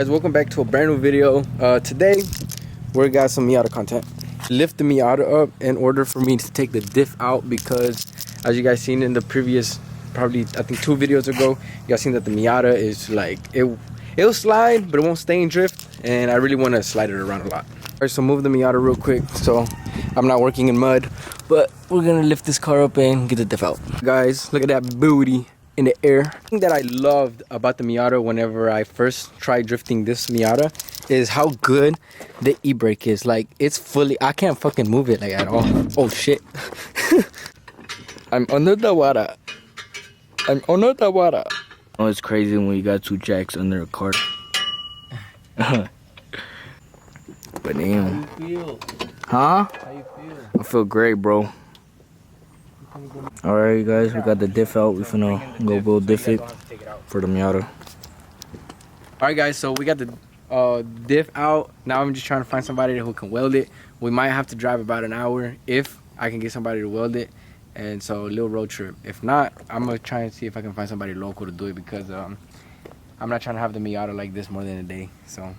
Guys, welcome back to a brand new video. Today we got some Miata content. Lift the Miata up in order for me to take the diff out, because as you guys seen in the previous, probably I think 2 videos ago, you guys seen that the Miata is like it'll slide but it won't stay in drift, and I really want to slide it around a lot. Alright, so move the Miata real quick so I'm not working in mud, but we're gonna lift this car up and get the diff out. Guys, look at that booty in the air. The thing that I loved about the Miata whenever I first tried drifting this Miata is how good the e-brake is. Like, it's fully, I can't fucking move it like at all. Oh shit. I'm under the water. I'm under the water. Oh, it's crazy when you got 2 jacks under a car. But damn. How you feel? Huh? How you feel? I feel great, bro. Alright, guys, we got the diff out. We finna go build diff it for the Miata. Alright guys, so we got the diff out. Now I'm just trying to find somebody who can weld it. We might have to drive about an hour if I can get somebody to weld it. And so a little road trip. If not, I'm gonna try and see if I can find somebody local to do it, because I'm not trying to have the Miata like this more than a day. So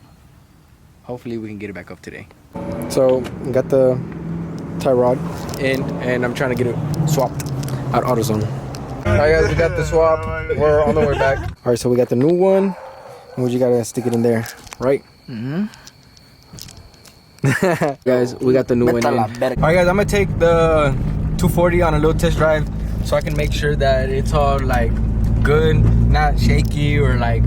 hopefully we can get it back up today. So got the tie rod in and I'm trying to get it swapped at AutoZone. Alright guys, we got the swap. We're on the way back. Alright, so we got the new one. And we just gotta stick it in there, right? Guys, we got the new one in. Alright guys, I'm gonna take the 240 on a little test drive so I can make sure that it's all like good, not shaky or like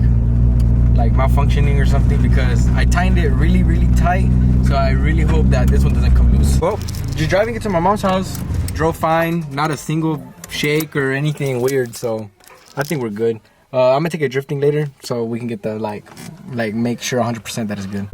malfunctioning or something, because I tightened it really tight. So I really hope that this one doesn't come loose. Well, just driving it to my mom's house, drove fine, not a single shake or anything weird, so I think we're good. I'm gonna take it drifting later so we can get the like make sure 100% that it's good.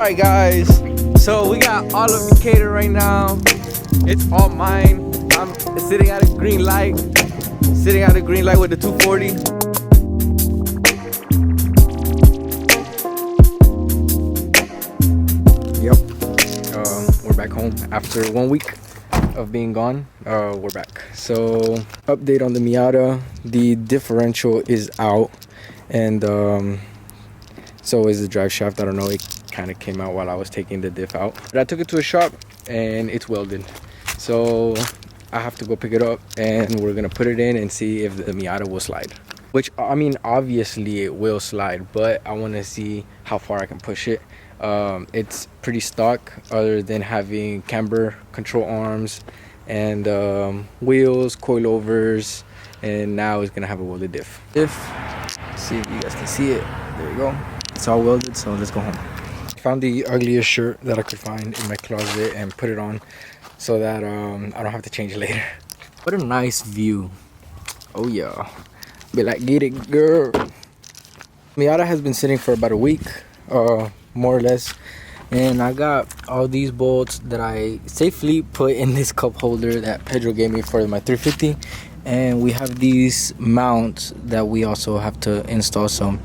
Alright guys, so we got all of Decatur right now. It's all mine. I'm sitting at a green light. Sitting at a green light with the 240. Yep. We're back home after 1 week of being gone. We're back. So update on the Miata. The differential is out, and so is the drive shaft. I don't know, it kind of came out while I was taking the diff out, but I took it to a shop and it's welded, so I have to go pick it up and we're gonna put it in and see if the Miata will slide. Which, I mean, obviously it will slide, but I want to see how far I can push it. It's pretty stock other than having camber control arms and wheels, coilovers, and now it's gonna have a welded diff. Let's see if you guys can see it. There you go. It's all welded, so let's go home. I found the ugliest shirt that I could find in my closet and put it on so that I don't have to change it later. What a nice view. Oh yeah. Be like, get it, girl. Miata has been sitting for about a week, more or less. And I got all these bolts that I safely put in this cup holder that Pedro gave me for my 350. And we have these mounts that we also have to install. So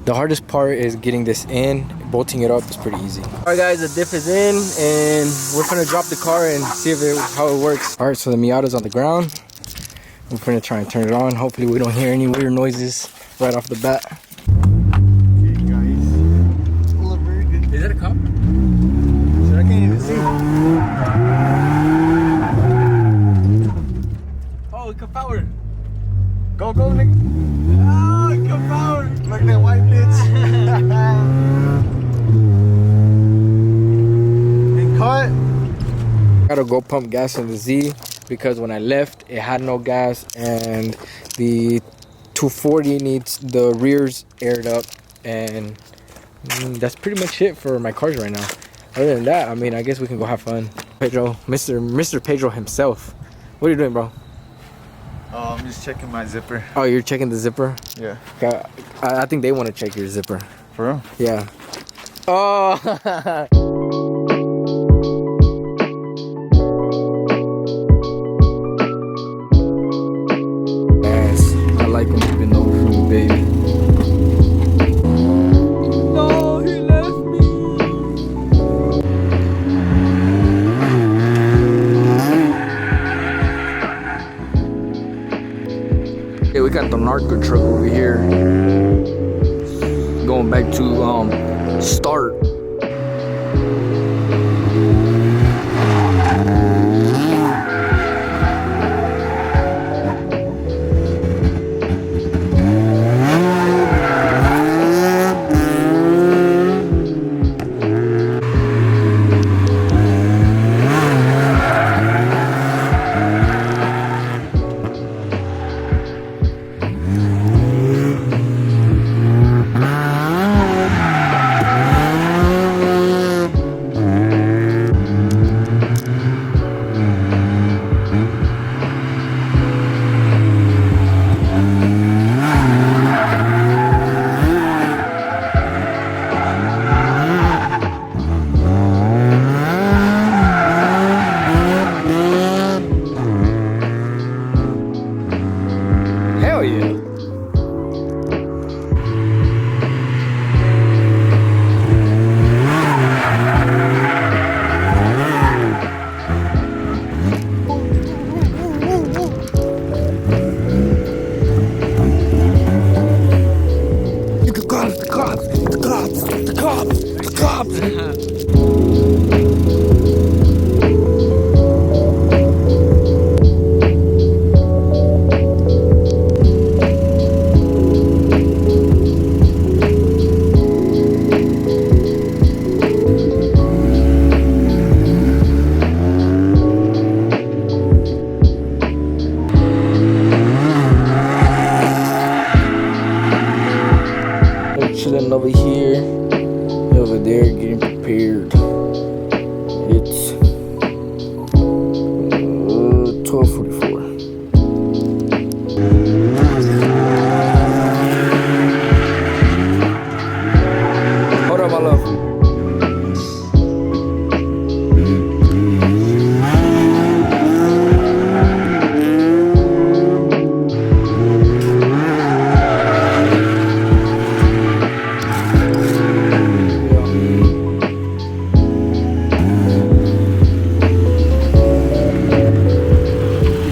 the hardest part is getting this in. Bolting it up is pretty easy. Alright guys, the diff is in and we're gonna drop the car and see how it works. Alright, so the Miata's on the ground. We're gonna try and turn it on. Hopefully we don't hear any weird noises right off the bat. Okay guys, look very good. Is that a cop? So I can't even see. Oh, it cut power. Go, nigga. Oh, it cut power. Look at that white bitch. Been cut. Gotta go pump gas in the Z because when I left it had no gas and the 240 needs the rears aired up, and that's pretty much it for my cars right now. Other than that, I mean, I guess we can go have fun. Pedro, Mr. Pedro himself. What are you doing, bro? I'm just checking my zipper. Oh, you're checking the zipper? Yeah. Okay, I think they want to check your zipper. For real? Yeah. Oh. Yes, I like when you bend over for me, baby. No, he left me. Yeah, we got the narco truck over here. Going back to start. Hell yeah. The cops. We're chilling over here, over there, getting prepared. It's 12:44. Hold on, my love.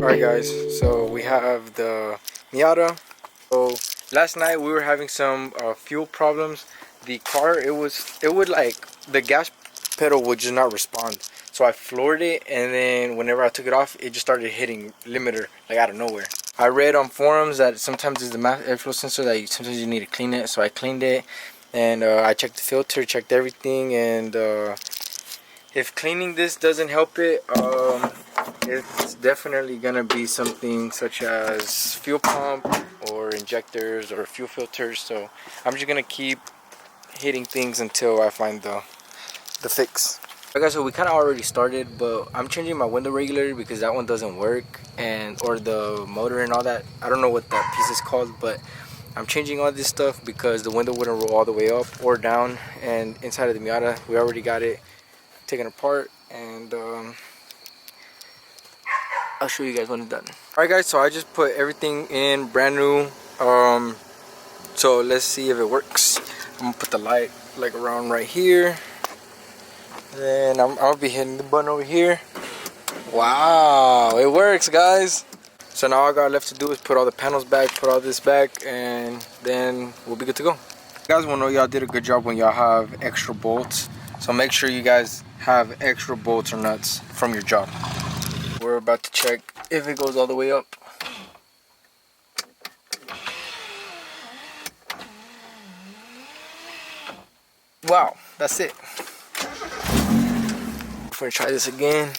Alright guys, so we have the Miata. So last night we were having some fuel problems. The car, it would like, the gas pedal would just not respond. So I floored it, and then whenever I took it off, it just started hitting limiter like out of nowhere. I read on forums that sometimes it's the airflow sensor that sometimes you need to clean it. So I cleaned it, and I checked the filter, checked everything, and if cleaning this doesn't help it, it's definitely gonna be something such as fuel pump or injectors or fuel filters. So I'm just gonna keep hitting things until I find the fix. Okay, so we kind of already started, but I'm changing my window regulator because that one doesn't work, and or the motor and all that. I don't know what that piece is called, but I'm changing all this stuff because the window wouldn't roll all the way up or down. And inside of the Miata, we already got it taken apart, and I'll show you guys when it's done. Alright guys, so I just put everything in brand new. So let's see if it works. I'm gonna put the light like around right here. Then I'll be hitting the button over here. Wow, it works guys. So now all I got left to do is put all the panels back, put all this back, and then we'll be good to go. You guys wanna know y'all did a good job when y'all have extra bolts. So make sure you guys have extra bolts or nuts from your job. We're about to check if it goes all the way up. Wow, that's it. We're gonna try this again.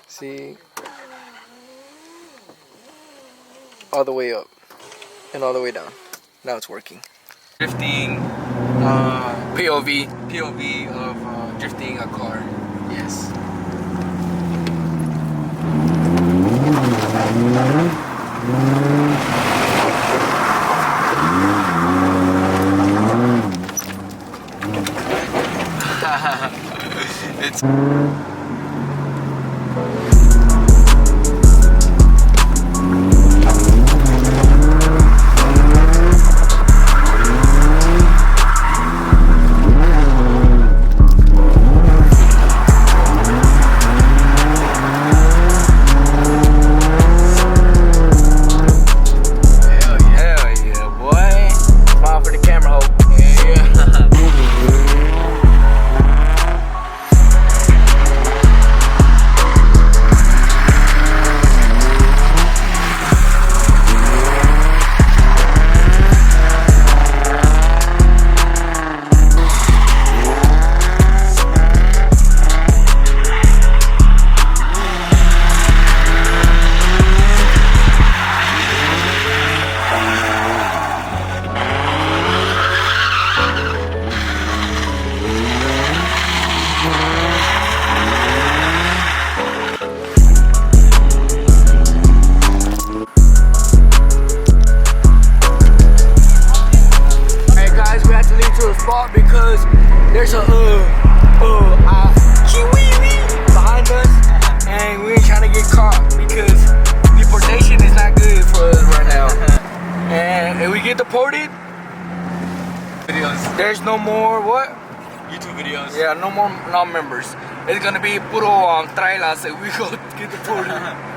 See, all the way up. and all the way down. Now it's working. Drifting, POV of drifting a car. Yes. It's because there's a kiwi behind us, and we ain't trying to get caught because deportation is not good for us right now. And if we get deported, videos. There's no more what? YouTube videos. Yeah, no more non-members. It's gonna be puro trailas if we go get deported.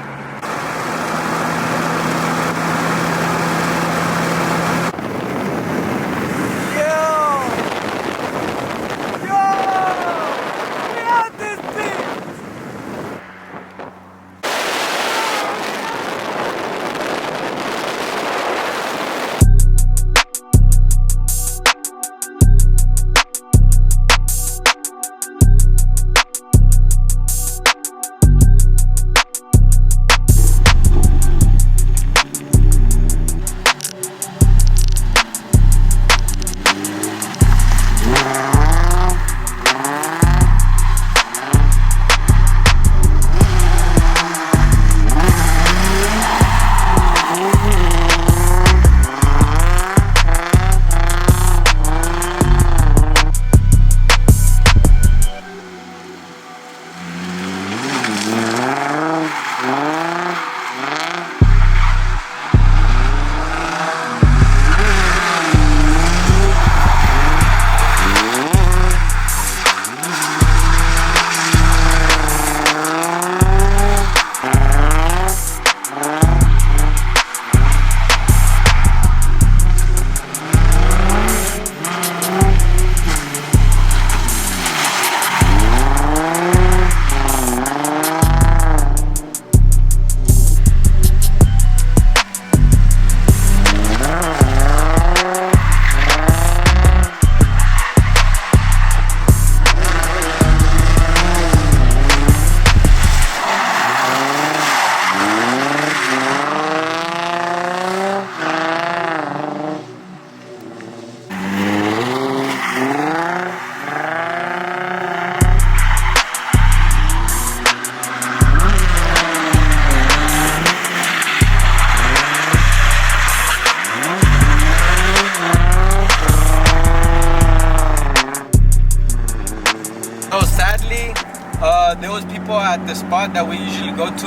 There was people at the spot that we usually go to,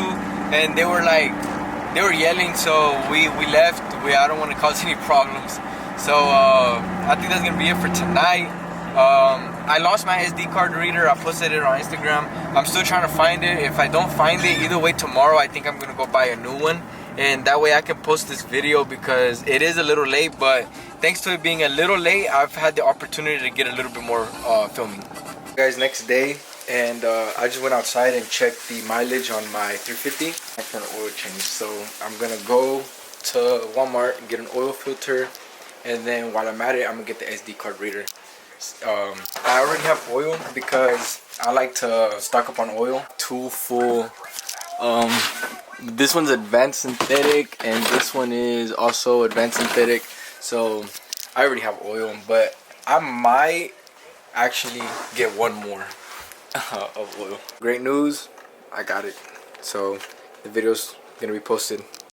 and they were yelling, so we left. I don't want to cause any problems, so I think that's gonna be it for tonight. I lost my SD card reader. I posted it on Instagram. I'm still trying to find it. If I don't find it, either way, tomorrow I think I'm gonna go buy a new one, and that way I can post this video because it is a little late, but thanks to it being a little late, I've had the opportunity to get a little bit more filming. Guys, next day, and I just went outside and checked the mileage on my 350 for an oil change. So I'm gonna go to Walmart and get an oil filter, and then while I'm at it, I'm gonna get the SD card reader. I already have oil because I like to stock up on oil. 2 full This one's advanced synthetic, and this one is also advanced synthetic. So I already have oil, but I might actually get one more of oil. Great news, I got it. So the video's gonna be posted